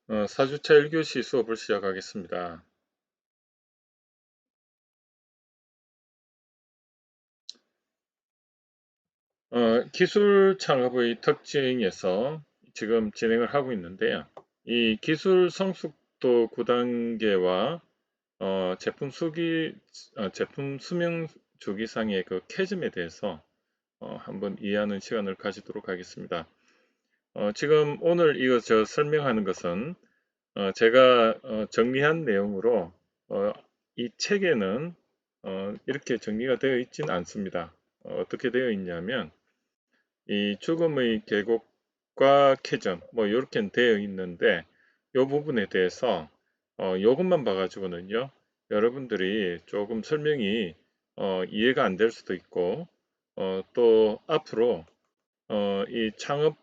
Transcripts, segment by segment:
4주차 1교시 수업을 시작하겠습니다. 기술 창업의 특징에서 지금 진행을 하고 있는데요. 이 기술 성숙도 9단계와 제품 수명 주기상의 그 캐즘에 대해서 한번 이해하는 시간을 가지도록 하겠습니다. 지금 오늘 이거 저 설명하는 것은 제가 정리한 내용으로 이 책에는 이렇게 정리가 되어 있지는 않습니다. 어떻게 되어 있냐면 이 죽음의 계곡과 캐전 뭐 이렇게 되어 있는데 이 부분에 대해서 이것만 봐가지고는요 여러분들이 조금 설명이 이해가 안 될 수도 있고 또 앞으로 이 창업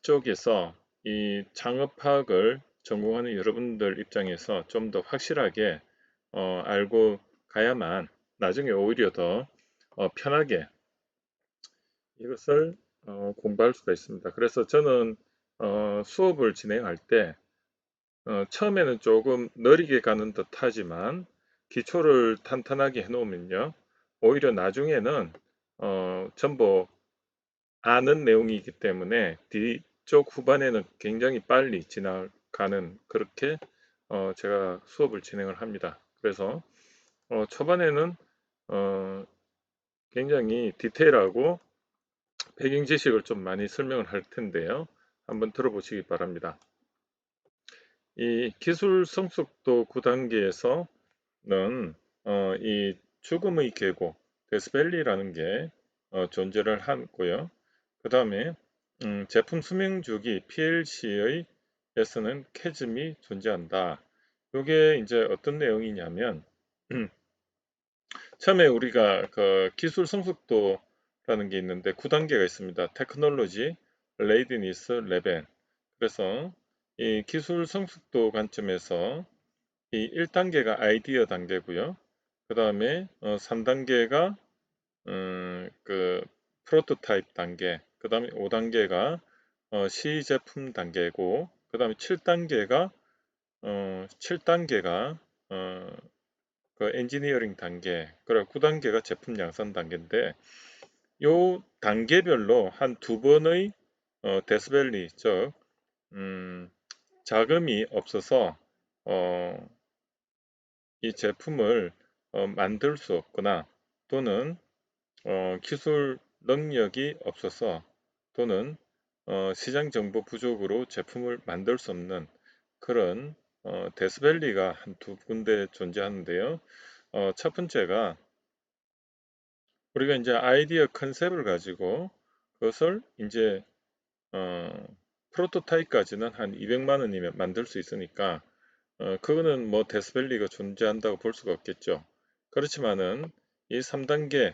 쪽에서 이 창업학을 전공하는 여러분들 입장에서 좀 더 확실하게 알고 가야만 나중에 오히려 더 편하게 이것을 공부할 수가 있습니다. 그래서 저는 수업을 진행할 때 처음에는 조금 느리게 가는 듯 하지만 기초를 탄탄하게 해놓으면요 오히려 나중에는 전부 아는 내용이기 때문에 뒤쪽 후반에는 굉장히 빨리 지나가는 그렇게 제가 수업을 진행을 합니다. 그래서 초반에는 어, 굉장히 디테일하고 배경 지식을 좀 많이 설명을 할 텐데요. 한번 들어보시기 바랍니다. 이 기술 성숙도 9단계에서는 이 죽음의 계곡, 데스밸리라는 게 존재를 하고요. 그 다음에 제품 수명 주기 PLC의 에서는 캐즘이 존재한다. 이게 이제 어떤 내용이냐면 처음에 우리가 그 기술 성숙도라는 게 있는데 9단계가 있습니다. 테크놀로지, 레이디니스, 레벨. 그래서 이 기술 성숙도 관점에서 이 1단계가 아이디어 단계고요. 그 다음에 3단계가 그 프로토타입 단계, 그 다음에 5단계가 시제품 단계고, 그 다음에 7단계가 그 엔지니어링 단계, 그리고 9단계가 제품 양산 단계인데, 요 단계별로 한 두 번의 데스밸리, 즉 자금이 없어서 어, 이 제품을 만들 수 없거나 또는 기술 능력이 없어서 또는 시장 정보 부족으로 제품을 만들 수 없는 그런 데스밸리가 한 두 군데 존재하는데요. 첫 번째가 우리가 이제 아이디어 컨셉을 가지고 그것을 이제 어, 프로토타입까지는 한 200만 원이면 만들 수 있으니까 그거는 뭐 데스밸리가 존재한다고 볼 수가 없겠죠. 그렇지만은 이 3단계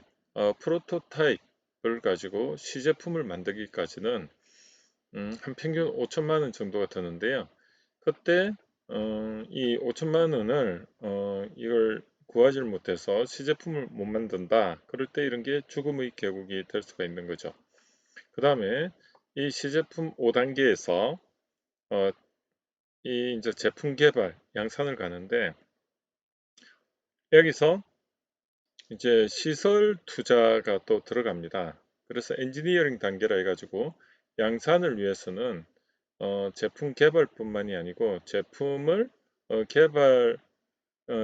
프로토타입을 가지고 시제품을 만들기까지는 한 평균 5천만 원 정도가 드는데요. 그때 이 5천만 원을 이걸 구하지 못해서 시제품을 못 만든다. 그럴 때 이런 게 죽음의 계곡이 될 수가 있는 거죠. 그 다음에 이 시제품 5단계에서 이 이제 제품 개발, 양산을 가는데 여기서 이제 시설 투자가 또 들어갑니다. 그래서 엔지니어링 단계라 해가지고 양산을 위해서는 제품 개발뿐만이 아니고 제품을 개발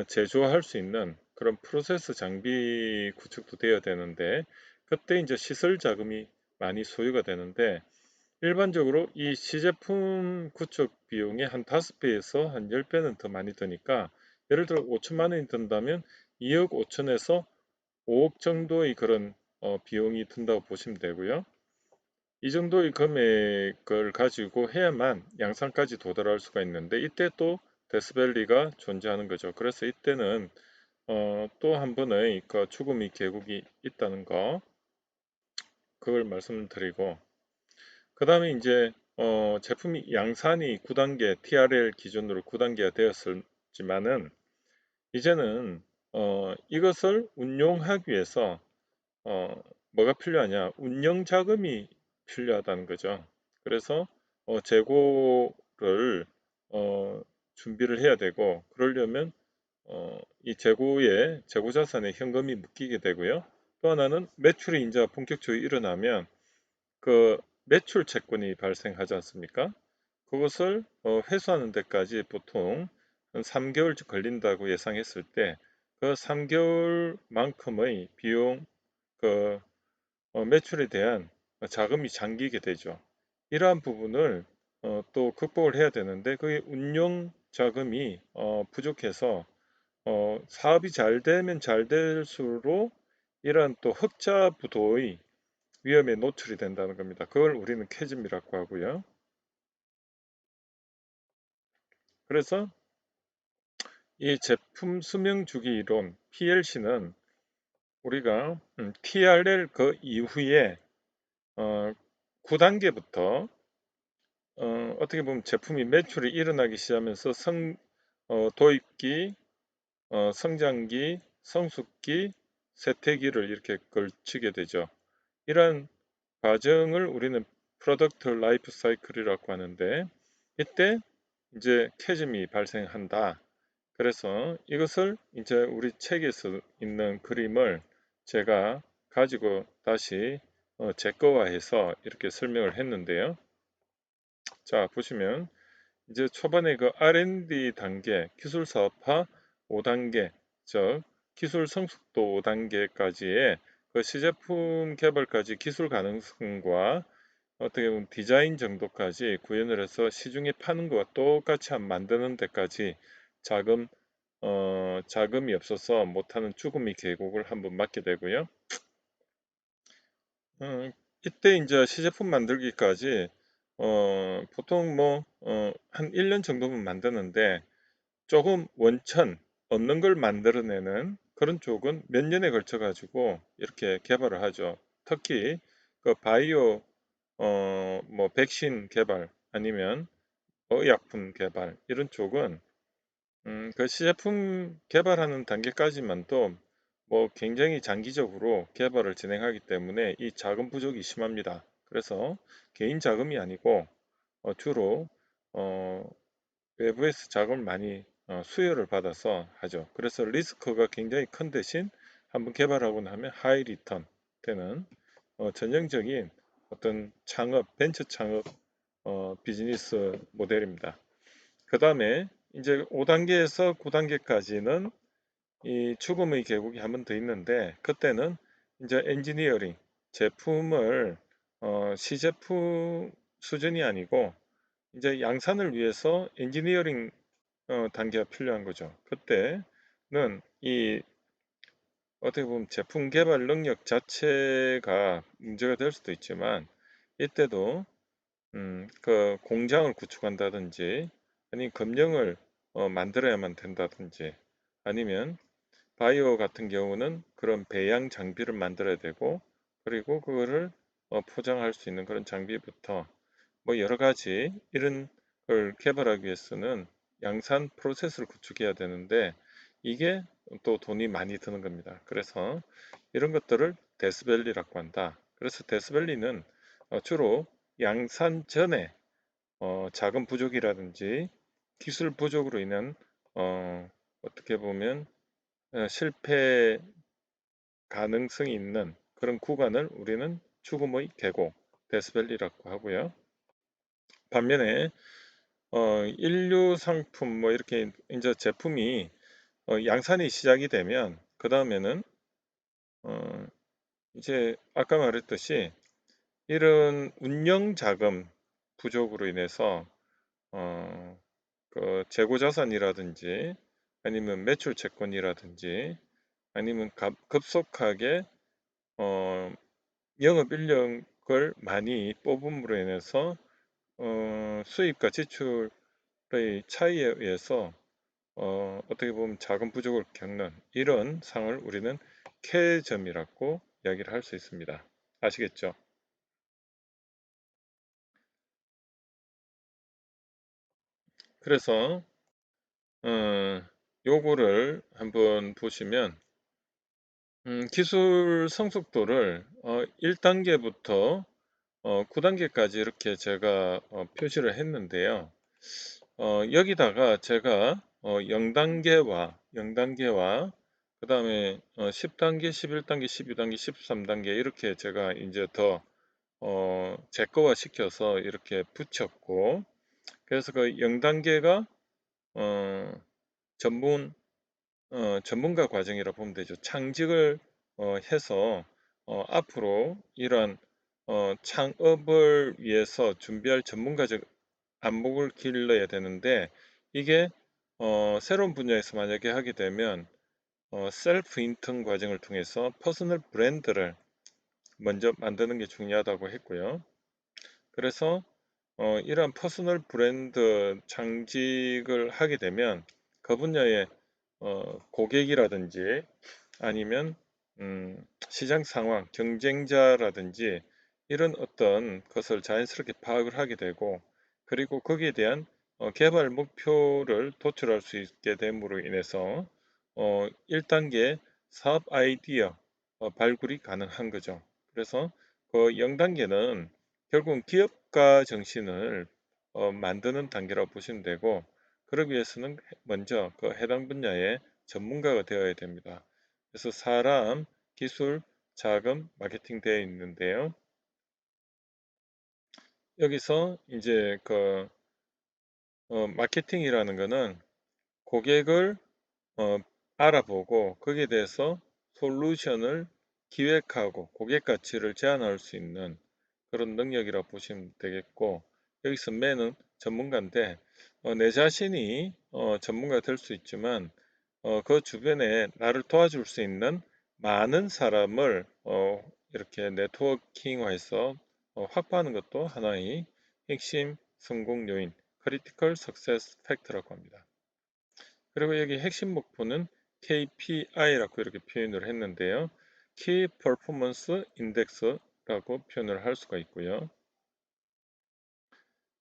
제조할 수 있는 그런 프로세스 장비 구축도 되어야 되는데 그때 이제 시설 자금이 많이 소요가 되는데 일반적으로 이 시제품 구축 비용의 한 5배에서 한 10배는 더 많이 드니까 예를 들어 5천만 원이 든다면 2억 5천에서 5억 정도의 그런 비용이 든다고 보시면 되고요. 이 정도의 금액을 가지고 해야만 양산까지 도달할 수가 있는데 이때 또 데스밸리가 존재하는 거죠. 그래서 이때는 또 한 번의 그 죽음의 계곡이 있다는 거 그걸 말씀드리고 그 다음에 이제 제품이 양산이 9단계 TRL 기준으로 9단계가 되었지만은 이제는 이것을 운용하기 위해서 뭐가 필요하냐? 운영 자금이 필요하다는 거죠. 그래서 재고를 준비를 해야 되고, 그러려면 이 재고 자산에 현금이 묶이게 되고요. 또 하나는 매출이 이제 본격적으로 일어나면 그 매출 채권이 발생하지 않습니까? 그것을 회수하는 데까지 보통 한 3개월 걸린다고 예상했을 때 그 3개월만큼의 비용, 그 매출에 대한 자금이 잠기게 되죠. 이러한 부분을 또 극복을 해야 되는데 그게 운용 자금이 부족해서 사업이 잘 되면 잘 될수록 이러한 또 흑자 부도의 위험에 노출이 된다는 겁니다. 그걸 우리는 캐즘이라고 하고요. 그래서 이 제품 수명 주기 이론 PLC는 우리가 TRL 그 이후에 9단계부터 어떻게 보면 제품이 매출이 일어나기 시작하면서 도입기, 성장기, 성숙기, 쇠퇴기를 이렇게 걸치게 되죠. 이러한 과정을 우리는 프로덕트 라이프 사이클이라고 하는데 이때 이제 캐즘이 발생한다. 그래서 이것을 이제 우리 책에서 있는 그림을 제가 가지고 다시 제거화해서 이렇게 설명을 했는데요. 자, 보시면 이제 초반에 그 R&D 단계, 기술 사업화 5단계, 즉 기술 성숙도 5단계까지의 그 시제품 개발까지 기술 가능성과 어떻게 보면 디자인 정도까지 구현을 해서 시중에 파는 것과 똑같이 만드는 데까지 자금 자금이 없어서 못하는 죽음의 계곡을 한번 맞게 되고요. 이때 이제 시제품 만들기까지 보통 한 1년 정도면 만드는데 조금 원천 없는 걸 만들어내는 그런 쪽은 몇 년에 걸쳐 가지고 이렇게 개발을 하죠. 특히 그 바이오 백신 개발 아니면 의약품 개발 이런 쪽은 그 시제품 개발하는 단계까지만도 굉장히 장기적으로 개발을 진행하기 때문에 이 자금 부족이 심합니다. 그래서 개인 자금이 아니고 주로 어, 외부에서 자금을 많이 수요를 받아서 하죠. 그래서 리스크가 굉장히 큰 대신 한번 개발하고 나면 하이 리턴 되는 전형적인 어떤 창업, 벤처 창업 비즈니스 모델입니다. 그 다음에 이제 5단계에서 9단계까지는 이 죽음의 계곡이 한 번 더 있는데 그때는 이제 엔지니어링 제품을 시제품 수준이 아니고 이제 양산을 위해서 엔지니어링 단계가 필요한 거죠. 그때는 이 어떻게 보면 제품 개발 능력 자체가 문제가 될 수도 있지만 이때도 그 공장을 구축한다든지 아니면 검령을 만들어야만 된다든지 아니면 바이오 같은 경우는 그런 배양 장비를 만들어야 되고 그리고 그거를 포장할 수 있는 그런 장비부터 여러 가지 이런 걸 개발하기 위해서는 양산 프로세스를 구축해야 되는데 이게 또 돈이 많이 드는 겁니다. 그래서 이런 것들을 데스밸리라고 한다. 그래서 데스밸리는 주로 양산 전에 자금 부족이라든지 기술 부족으로 인한 어떻게 보면 실패 가능성이 있는 그런 구간을 우리는 죽음의 계곡 데스밸리라고 하고요. 반면에 인류 상품 이렇게 이제 제품이 양산이 시작이 되면 그 다음에는 어, 이제 아까 말했듯이 이런 운영 자금 부족으로 인해서 어, 그 재고 자산이라든지 아니면 매출 채권이라든지 아니면 급속하게 어, 영업 인력을 많이 뽑음으로 인해서 수입과 지출의 차이에 의해서 어떻게 보면 자금 부족을 겪는 이런 상황을 우리는 캐점이라고 이야기를 할 수 있습니다. 아시겠죠? 그래서 요거를 한번 보시면 기술 성숙도를 1단계부터 9단계까지 이렇게 제가 표시를 했는데요. 여기다가 제가 0단계와 그 다음에 10단계, 11단계, 12단계, 13단계 이렇게 제가 이제 더 제거화 시켜서 이렇게 붙였고, 그래서 그 0단계가 전문 전문가 과정이라 보면 되죠. 창직을 해서 앞으로 이러한 창업을 위해서 준비할 전문가적 안목을 길러야 되는데, 이게 새로운 분야에서 만약에 하게 되면 셀프 인턴 과정을 통해서 퍼스널 브랜드를 먼저 만드는 게 중요하다고 했고요. 그래서 이러한 퍼스널 브랜드 창직을 하게 되면 그 분야의 고객이라든지 아니면 시장 상황, 경쟁자라든지 이런 어떤 것을 자연스럽게 파악을 하게 되고, 그리고 거기에 대한 개발 목표를 도출할 수 있게 됨으로 인해서 1단계 사업 아이디어 발굴이 가능한 거죠. 그래서 그 0단계는 결국은 기업가 정신을 만드는 단계라고 보시면 되고, 그러기 위해서는 먼저 그 해당 분야의 전문가가 되어야 됩니다. 그래서 사람, 기술, 자금, 마케팅 되어 있는데요. 여기서 이제 그 마케팅이라는 거는 고객을 어, 알아보고 거기에 대해서 솔루션을 기획하고 고객 가치를 제안할 수 있는 그런 능력이라고 보시면 되겠고, 여기서 맨은 전문가인데 내 자신이 전문가 될 수 있지만 그 주변에 나를 도와줄 수 있는 많은 사람을 이렇게 네트워킹화해서 확보하는 것도 하나의 핵심 성공 요인, 크리티컬 석세스 팩터라고 합니다. 그리고 여기 핵심 목표는 KPI라고 이렇게 표현을 했는데요. Key Performance Index라고 표현을 할 수가 있고요.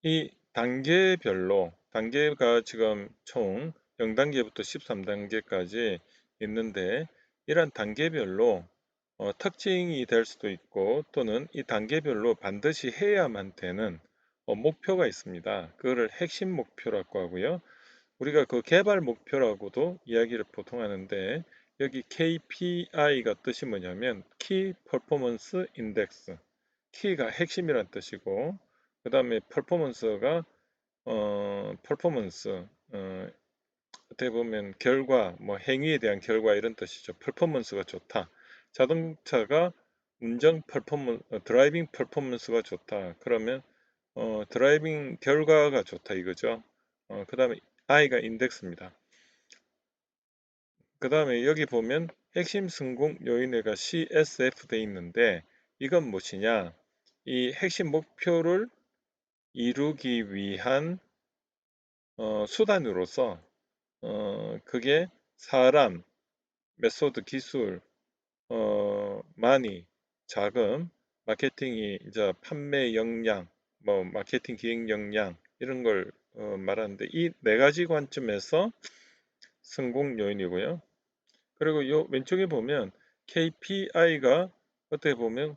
이 단계가 지금 총 0단계부터 13단계까지 있는데, 이런 단계별로 특징이 될 수도 있고 또는 이 단계별로 반드시 해야만 되는 목표가 있습니다. 그거를 핵심 목표라고 하고요. 우리가 그 개발 목표라고도 이야기를 보통 하는데, 여기 KPI가 뜻이 뭐냐면 Key Performance Index, 키가 핵심이란 뜻이고, 그 다음에 퍼포먼스가 퍼포먼스 어떻게 보면 결과, 뭐 행위에 대한 결과 이런 뜻이죠. 퍼포먼스가 좋다. 자동차가 운전 드라이빙 퍼포먼스가 좋다. 그러면 드라이빙 결과가 좋다 이거죠. 그 다음에 I가 인덱스입니다. 그 다음에 여기 보면 핵심 성공 요인에가 CSF 돼 있는데, 이건 무엇이냐? 이 핵심 목표를 이루기 위한 수단으로서 그게 사람, 메소드, 기술, 마니, 자금, 마케팅이 이제 판매 역량, 뭐 마케팅 기획 역량 이런 걸 말하는데, 이 네 가지 관점에서 성공 요인이고요. 그리고 요 왼쪽에 보면 KPI가 어떻게 보면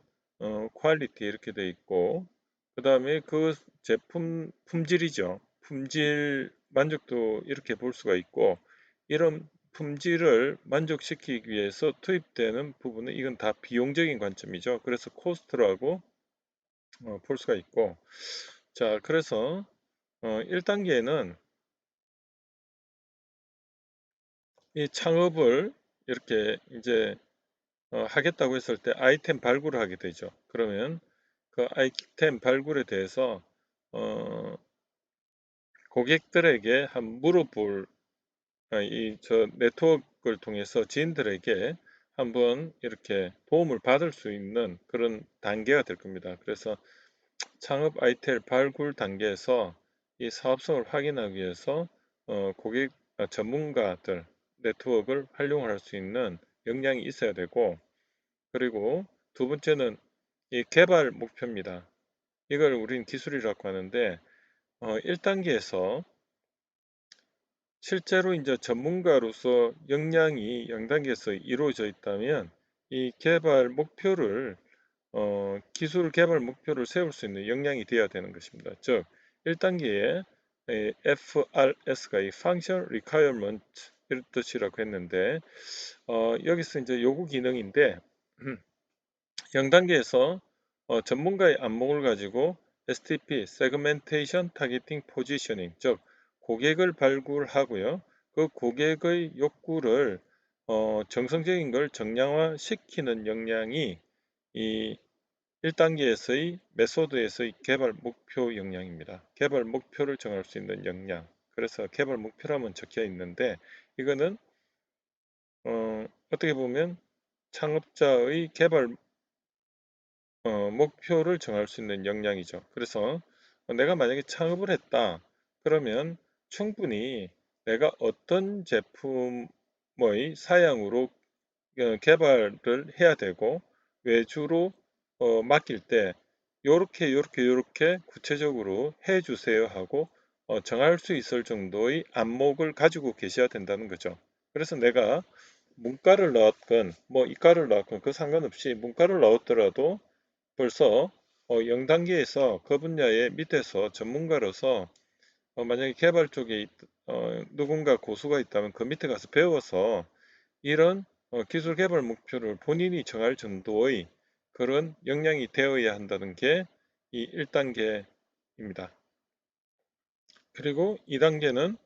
퀄리티 이렇게 돼 있고, 그 다음에 그 제품 품질이죠. 품질 만족도 이렇게 볼 수가 있고, 이런 품질을 만족시키기 위해서 투입되는 부분은 이건 다 비용적인 관점이죠. 그래서 코스트라고 볼 수가 있고, 자, 그래서 1단계는 이 창업을 이렇게 이제 하겠다고 했을 때 아이템 발굴을 하게 되죠. 그러면 그 아이템 발굴에 대해서 어, 고객들에게 한 물어볼 이저 네트워크를 통해서 지인들에게 한번 이렇게 도움을 받을 수 있는 그런 단계가 될 겁니다. 그래서 창업 아이템 발굴 단계에서 이 사업성을 확인하기 위해서 고객 전문가들 네트워크를 활용할 수 있는 역량이 있어야 되고, 그리고 두 번째는 이 개발 목표입니다. 이걸 우리는 기술이라고 하는데 1단계에서 실제로 이제 전문가로서 역량이 0단계에서 이루어져 있다면 이 개발 목표를 기술 개발 목표를 세울 수 있는 역량이 되어야 되는 것입니다. 즉 1단계에 FRS가 이 Function Requirement 이런 뜻이라고 했는데 여기서 이제 요구 기능인데 0단계에서 전문가의 안목을 가지고 STP, Segmentation Targeting Positioning, 즉 고객을 발굴하고요. 그 고객의 욕구를 정성적인 걸 정량화시키는 역량이 이 1단계에서의 메소드에서의 개발 목표 역량입니다. 개발 목표를 정할 수 있는 역량. 그래서 개발 목표라면 적혀 있는데 이거는 어떻게 보면 창업자의 개발 목표를 정할 수 있는 역량이죠. 그래서 내가 만약에 창업을 했다. 그러면 충분히 내가 어떤 제품의 사양으로 개발을 해야 되고 외주로 맡길 때 요렇게 구체적으로 해 주세요 하고 정할 수 있을 정도의 안목을 가지고 계셔야 된다는 거죠. 그래서 내가 문과를 나왔건 뭐 이과를 나왔건 그 상관없이 문과를 나왔더라도 벌써 0단계에서 그 분야의 밑에서 전문가로서 만약에 개발 쪽에 누군가 고수가 있다면 그 밑에 가서 배워서 이런 기술 개발 목표를 본인이 정할 정도의 그런 역량이 되어야 한다는 게 이 1단계입니다. 그리고 2단계는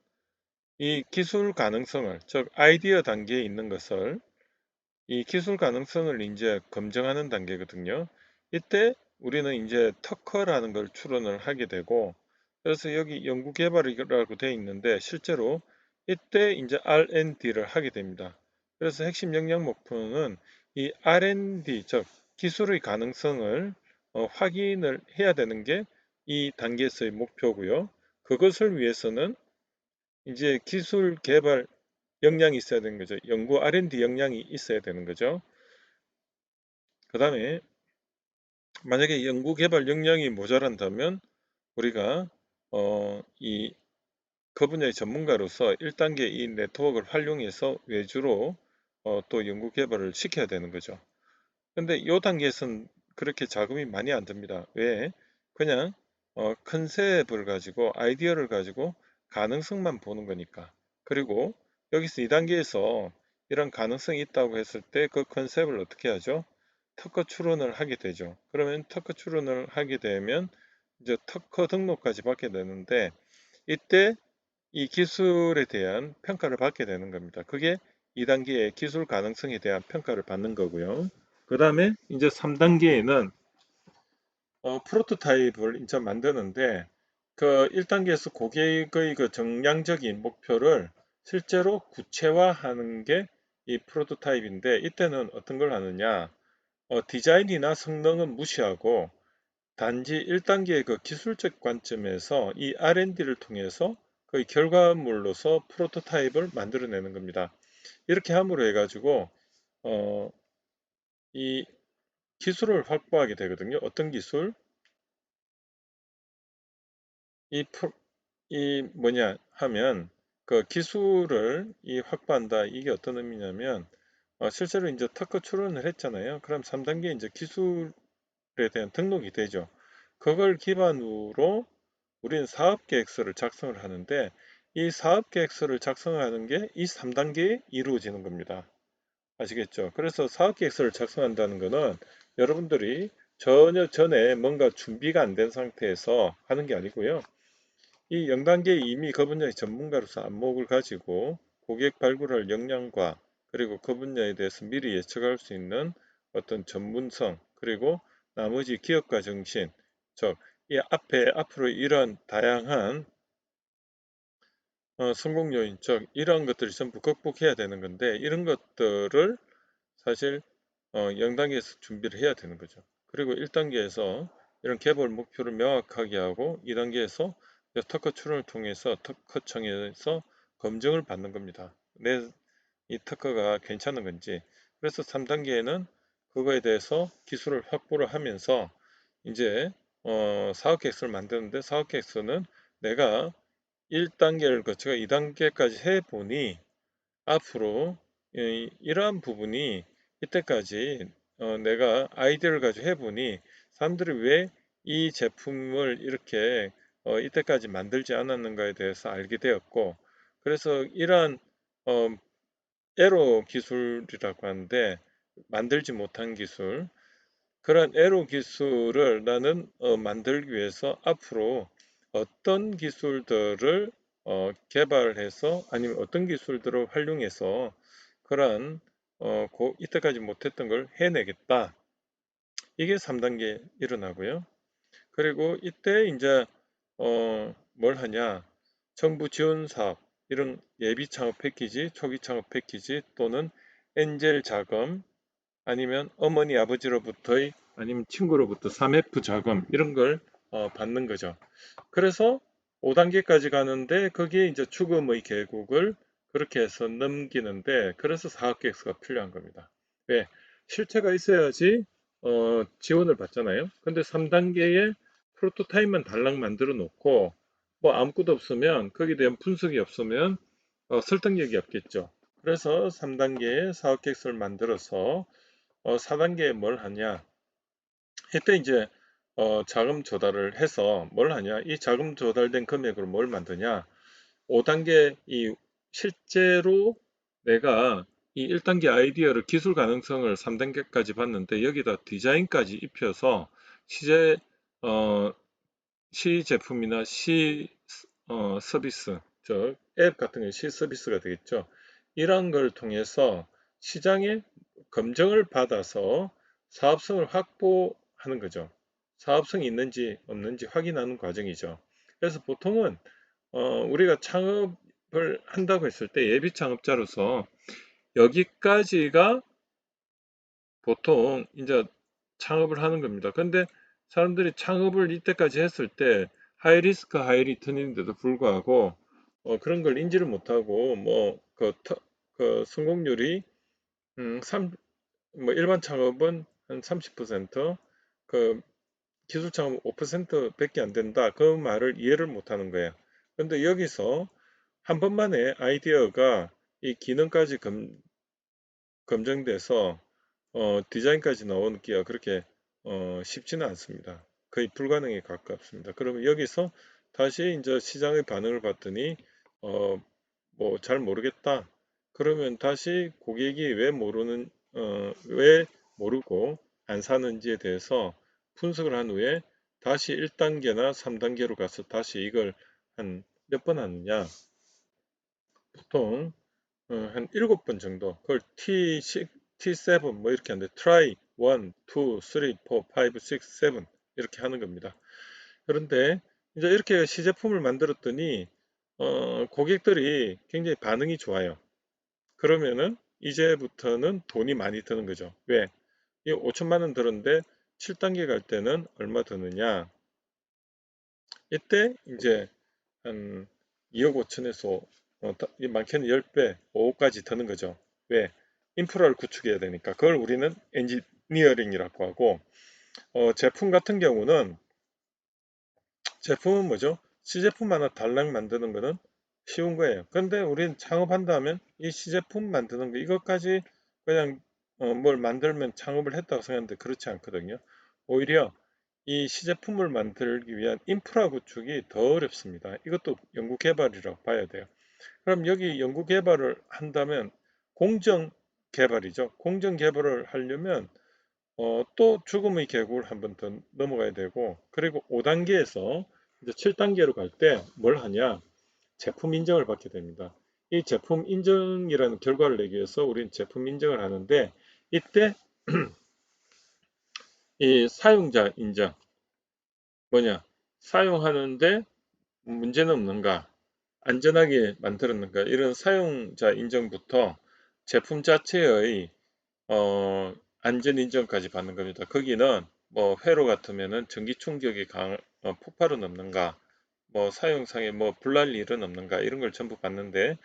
이 기술 가능성을, 즉 아이디어 단계에 있는 것을 이 기술 가능성을 이제 검증하는 단계거든요. 이때 우리는 이제 특허라는 걸 출원을 하게 되고, 그래서 여기 연구개발이라고 되어 있는데 실제로 이때 이제 R&D를 하게 됩니다. 그래서 핵심 역량 목표는 이 R&D, 즉 기술의 가능성을 확인을 해야 되는 게 이 단계에서의 목표고요. 그것을 위해서는 이제 기술 개발 역량이 있어야 되는 거죠. 연구 R&D 역량이 있어야 되는 거죠. 그 다음에 만약에 연구 개발 역량이 모자란다면 우리가 이 그 분야의 전문가로서 1단계 이 네트워크를 활용해서 외주로 또 연구 개발을 시켜야 되는 거죠. 근데 이 단계에서는 그렇게 자금이 많이 안 듭니다. 왜? 그냥 컨셉을 가지고 아이디어를 가지고 가능성만 보는 거니까. 그리고 여기서 2단계에서 이런 가능성이 있다고 했을 때 그 컨셉을 어떻게 하죠? 특허 출원을 하게 되죠. 그러면 특허 출원을 하게 되면 이제 특허 등록까지 받게 되는데 이때 이 기술에 대한 평가를 받게 되는 겁니다. 그게 2단계의 기술 가능성에 대한 평가를 받는 거고요. 그 다음에 이제 3단계에는 프로토타입을 이제 만드는데 그 1단계에서 고객의 그 정량적인 목표를 실제로 구체화하는 게 이 프로토타입인데 이때는 어떤 걸 하느냐 디자인이나 성능은 무시하고 단지 1단계의 그 기술적 관점에서 이 R&D를 통해서 그 결과물로서 프로토타입을 만들어내는 겁니다. 이렇게 함으로 해가지고 어, 이 기술을 확보하게 되거든요. 어떤 기술? 이, 이 뭐냐 하면 그 기술을 이 확보한다. 이게 어떤 의미냐면 실제로 이제 특허 출원을 했잖아요. 그럼 3단계 이제 기술에 대한 등록이 되죠. 그걸 기반으로 우리는 사업계획서를 작성을 하는데 이 사업계획서를 작성하는 게 이 3단계에 이루어지는 겁니다. 아시겠죠? 그래서 사업계획서를 작성한다는 것은 여러분들이 전혀 전에 뭔가 준비가 안 된 상태에서 하는 게 아니고요. 이 0단계에 이미 그 분야의 전문가로서 안목을 가지고 고객 발굴할 역량과 그리고 그 분야에 대해서 미리 예측할 수 있는 어떤 전문성 그리고 나머지 기업가 정신 즉 이 앞에 앞으로 이런 다양한 성공 요인 즉 이런 것들이 전부 극복해야 되는 건데 이런 것들을 사실 0단계에서 준비를 해야 되는 거죠. 그리고 1단계에서 이런 개발 목표를 명확하게 하고 2단계에서 특허 출원을 통해서 특허청에서 검증을 받는 겁니다. 이 특허가 괜찮은 건지. 그래서 3단계에는 그거에 대해서 기술을 확보를 하면서 이제 사업계획서를 만드는데 사업계획서는 내가 1단계를 거쳐가 2단계까지 해보니 앞으로 이러한 부분이 이때까지 내가 아이디어를 가지고 해보니 사람들이 왜 이 제품을 이렇게 이때까지 만들지 않았는가에 대해서 알게 되었고, 그래서 이러한 어, 에로 기술이라고 하는데, 만들지 못한 기술, 그런 에로 기술을 나는 만들기 위해서 앞으로 어떤 기술들을 개발해서, 아니면 어떤 기술들을 활용해서 그런 이때까지 못했던 걸 해내겠다. 이게 3단계 일어나고요. 그리고 이때 이제 뭘 하냐? 정부 지원 사업, 이런 예비 창업 패키지, 초기 창업 패키지, 또는 엔젤 자금, 아니면 어머니 아버지로부터의, 아니면 친구로부터 3F 자금, 이런 걸 받는 거죠. 그래서 5단계까지 가는데 거기에 이제 추금의 계곡을 그렇게 해서 넘기는데, 그래서 사업계획서가 필요한 겁니다. 왜? 실체가 있어야지 지원을 받잖아요. 근데 3단계에 프로토타입만 달랑 만들어 놓고 뭐 아무것도 없으면, 거기에 대한 분석이 없으면 설득력이 없겠죠. 그래서 3단계에 사업계획서를 만들어서 4단계에 뭘 하냐? 이때 이제 자금 조달을 해서 뭘 하냐? 이 자금 조달된 금액으로 뭘 만드냐? 5단계, 이 실제로 내가 이 1단계 아이디어를, 기술 가능성을 3단계까지 봤는데 여기다 디자인까지 입혀서 시제 어, 시 제품이나 시 서비스, 저 앱 같은 게 시 서비스가 되겠죠. 이런 걸 통해서 시장에 검증을 받아서 사업성을 확보하는 거죠. 사업성이 있는지 없는지 확인하는 과정이죠. 그래서 보통은 우리가 창업을 한다고 했을 때 예비 창업자로서 여기까지가 보통 이제 창업을 하는 겁니다. 근데 사람들이 창업을 이때까지 했을 때 하이 리스크 하이 리턴인데도 불구하고 그런 걸 인지를 못하고 그 성공률이 음, 3, 뭐 일반 창업은 한 30%, 그 기술 창업 5%밖에 안 된다. 그 말을 이해를 못하는 거예요. 근데 여기서 한 번만에 아이디어가 이 기능까지 검증돼서 디자인까지 나오기가 그렇게 쉽지는 않습니다. 거의 불가능에 가깝습니다. 그러면 여기서 다시 이제 시장의 반응을 봤더니 뭐 잘 모르겠다. 그러면 다시 고객이 왜 모르고 안 사는지에 대해서 분석을 한 후에 다시 1단계나 3단계로 가서 다시 이걸 한 몇 번 하느냐? 보통 한 7번 정도, 그걸 T7 뭐 이렇게 하는데, try 1, 2, 3, 4, 5, 6, 7 이렇게 하는 겁니다. 그런데 이제 이렇게 시제품을 만들었더니 고객들이 굉장히 반응이 좋아요. 그러면은 이제부터는 돈이 많이 드는 거죠. 왜? 이 5천만 원 들었는데 7단계 갈 때는 얼마 드느냐? 이때 이제 한 2억 5천에서 많게는 10배, 5억까지 드는 거죠. 왜? 인프라를 구축해야 되니까. 그걸 우리는 엔지니어링이라고 하고, 제품 같은 경우는, 제품은 뭐죠? 시제품 하나 달랑 만드는 거는 쉬운 거예요. 근데 우리는 창업한다면 이 시제품 만드는 거, 이것까지 그냥 뭘 만들면 창업을 했다고 생각하는데 그렇지 않거든요. 오히려 이 시제품을 만들기 위한 인프라 구축이 더 어렵습니다. 이것도 연구 개발이라고 봐야 돼요. 그럼 여기 연구 개발을 한다면 공정 개발이죠. 공정 개발을 하려면 또 죽음의 계곡을 한 번 더 넘어가야 되고, 그리고 5단계에서 이제 7단계로 갈 때 뭘 하냐? 제품 인정을 받게 됩니다. 이 제품 인정이라는 결과를 내기 위해서 우리는 제품 인정을 하는데, 이때 이 사용자 인정, 뭐냐? 사용하는데 문제는 없는가? 안전하게 만들었는가? 이런 사용자 인정부터 제품 자체의 안전 인정까지 받는 겁니다. 거기는 뭐 회로 같으면은 전기 충격이 폭발은 없는가, 뭐 사용상에 뭐 불날 일은 없는가, 이런 걸 전부 받는데,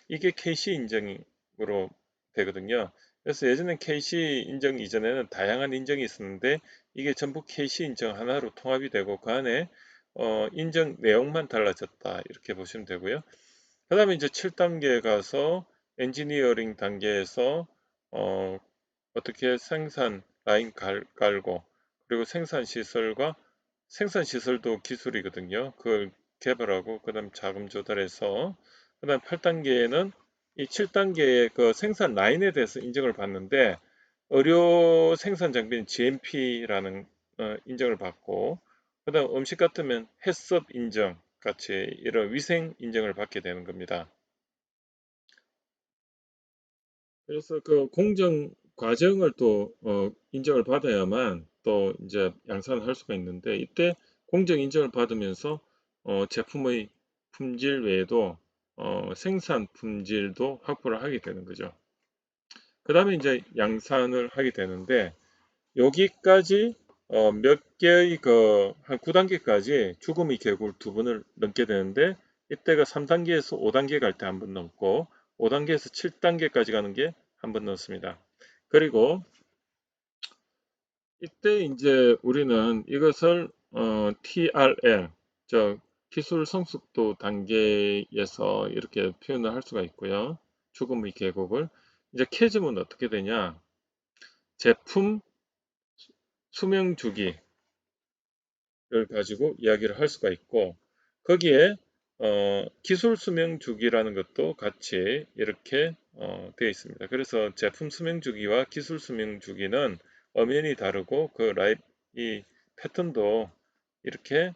이게 KC 인정으로 되거든요. 그래서 예전엔 KC 인정 이전에는 다양한 인정이 있었는데, 이게 전부 KC 인정 하나로 통합이 되고 그 안에 인정 내용만 달라졌다, 이렇게 보시면 되고요. 그 다음에 이제 7단계 가서 엔지니어링 단계에서 어, 어떻게 생산 라인 깔고, 그리고 생산 시설과 생산 시설도 기술이거든요. 그걸 개발하고 그다음 자금 조달해서 그다음 8단계에는 이 7단계의 그 생산 라인에 대해서 인정을 받는데 의료 생산 장비는 GMP라는 인정을 받고 그다음 음식 같으면 해썹 인정 같이 이런 위생 인정을 받게 되는 겁니다. 그래서 그 공정 과정을 또 인정을 받아야만 또 이제 양산을 할 수가 있는데 이때 공정 인정을 받으면서 제품의 품질 외에도 생산 품질도 확보를 하게 되는 거죠. 그 다음에 이제 양산을 하게 되는데 여기까지 몇 개의 한 9단계까지 죽음의 계곡 두 번을 넘게 되는데 이때가 3단계에서 5단계 갈 때 한 번 넘고 5단계에서 7단계까지 가는 게 한 번 넘습니다. 그리고 이때 이제 우리는 이것을 TRL, 저 기술 성숙도 단계에서 이렇게 표현을 할 수가 있고요. 죽음의 계곡을 이제 캐즘은 어떻게 되냐? 제품 수명 주기 를 가지고 이야기를 할 수가 있고 거기에 기술 수명 주기라는 것도 같이 이렇게 되어 있습니다. 그래서 제품 수명 주기와 기술 수명 주기는 엄연히 다르고 이 패턴도 이렇게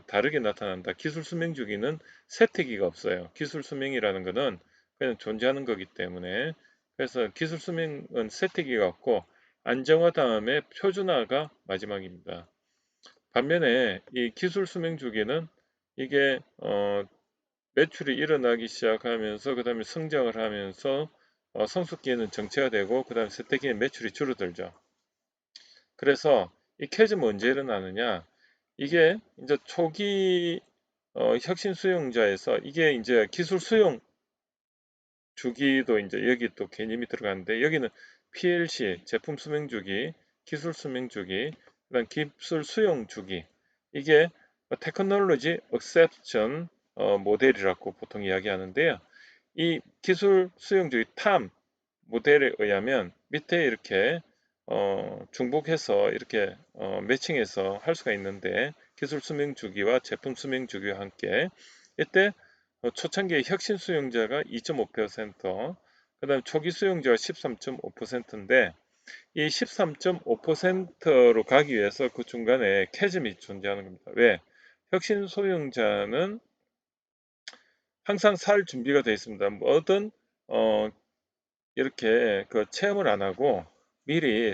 다르게 나타난다. 기술 수명 주기는 세태기가 없어요. 기술 수명이라는 것은 그냥 존재하는 거기 때문에 그래서 기술 수명은 세태기가 없고 안정화 다음에 표준화가 마지막입니다. 반면에 이 기술 수명 주기는 이게 매출이 일어나기 시작하면서 그 다음에 성장을 하면서 성숙기에는 정체화되고 그 다음에 쇠퇴기에는 매출이 줄어들죠. 그래서 이 캐즘은 언제 일어나느냐? 이게 이제 초기 혁신 수용자에서 이게 이제 기술 수용 주기도 이제 여기 또 개념이 들어가는데 여기는 PLC 제품 수명 주기, 기술 수명 주기, 그다음 기술 수용 주기 이게 테크놀로지 억셉션 모델이라고 보통 이야기하는데요. 이 기술 수용 주기 탐 모델에 의하면 밑에 이렇게 중복해서 이렇게 매칭해서 할 수가 있는데 기술 수명 주기와 제품 수명 주기와 함께 이때 초창기에 혁신 수용자가 2.5%, 그다음 초기 수용자가 13.5%인데 이 13.5%로 가기 위해서 그 중간에 캐즘이 존재하는 겁니다. 왜? 혁신 수용자는 항상 살 준비가 되어 있습니다. 뭐든 어, 이렇게 그 체험을 안 하고 미리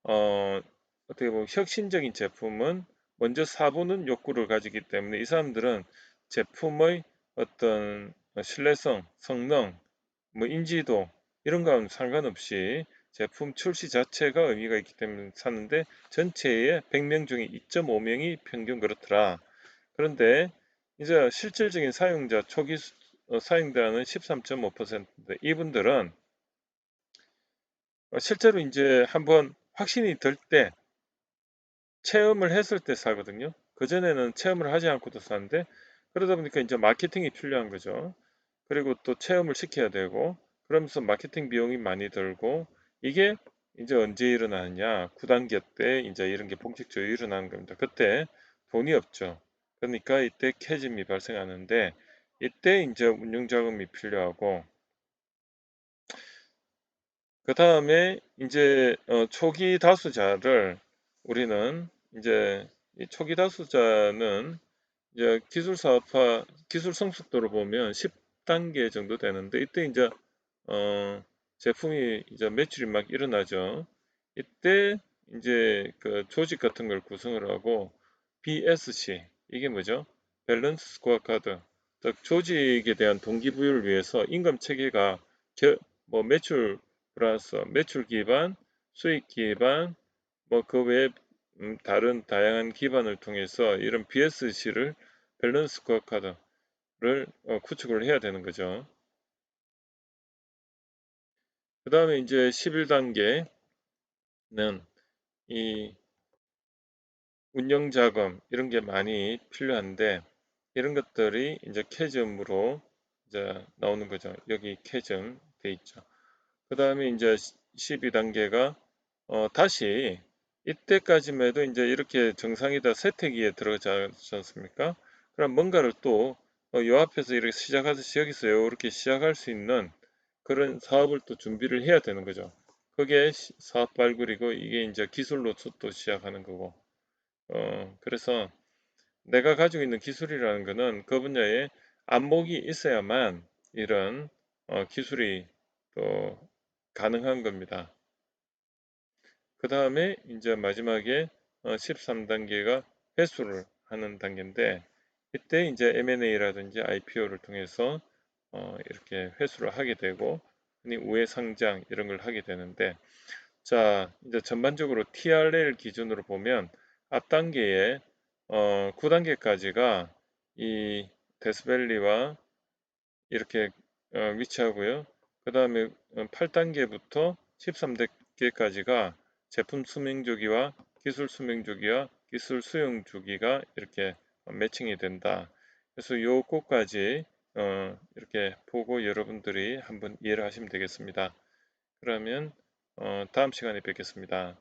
어, 어떻게 보면 혁신적인 제품은 먼저 사보는 욕구를 가지기 때문에 이 사람들은 제품의 어떤 신뢰성, 성능, 뭐 인지도 이런 거와는 상관없이 제품 출시 자체가 의미가 있기 때문에 사는데 전체의 100명 중에 2.5명이 평균 그렇더라. 그런데 이제 실질적인 사용자 초기 사용자는 13.5%인데 이분들은 실제로 이제 한번 확신이 들 때 체험을 했을 때 사거든요. 그전에는 체험을 하지 않고도 사는데 그러다 보니까 이제 마케팅이 필요한 거죠. 그리고 또 체험을 시켜야 되고 그러면서 마케팅 비용이 많이 들고 이게 이제 언제 일어나느냐 9단계 때 이제 이런 게 본격적으로 일어나는 겁니다. 그때 돈이 없죠. 그러니까 이때 캐즘이 발생하는데 이때 이제 운영 자금이 필요하고 그 다음에 이제 초기 다수자를 우리는 이제 이 초기 다수자는 이제 기술 사업화, 기술 성숙도로 보면 10단계 정도 되는데 이때 이제 제품이 이제 매출이 막 일어나죠. 이때 이제 그 조직 같은 걸 구성을 하고 BSC 이게 뭐죠? 밸런스 스코어카드. 즉 조직에 대한 동기부여를 위해서 임금 체계가 뭐 매출 플러스 매출 기반, 수익 기반, 뭐 그 외에 다른 다양한 기반을 통해서 이런 BSC를 밸런스 스코어카드를 구축을 해야 되는 거죠. 그 다음에 이제 11단계는 이 운영 자금 이런 게 많이 필요한데 이런 것들이 이제 캐즘으로 이제 나오는 거죠. 여기 캐즘 돼 있죠. 그 다음에 이제 12단계가 다시 이때까지만 해도 이제 이렇게 정상이다 세태기에 들어가지 않습니까? 그럼 뭔가를 또 요 앞에서 이렇게 시작하듯이 여기서 이렇게 시작할 수 있는 그런 사업을 또 준비를 해야 되는 거죠. 그게 사업 발굴이고 이게 이제 기술로서 또 시작하는 거고. 그래서 내가 가지고 있는 기술이라는 거는 그 분야에 안목이 있어야만 이런 기술이 또 가능한 겁니다. 그 다음에 이제 마지막에 13단계가 회수를 하는 단계인데 이때 이제 M&A라든지 IPO를 통해서 이렇게 회수를 하게 되고 우회 상장 이런 걸 하게 되는데 자 이제 전반적으로 TRL 기준으로 보면 앞 단계에 9단계까지가 이 데스밸리와 이렇게 위치하고요. 그 다음에 8단계부터 13단계까지가 제품 수명 주기와 기술 수명 주기와 기술 수용 주기가 이렇게 매칭이 된다. 그래서 요거까지 이렇게 보고 여러분들이 한번 이해를 하시면 되겠습니다. 그러면 다음 시간에 뵙겠습니다.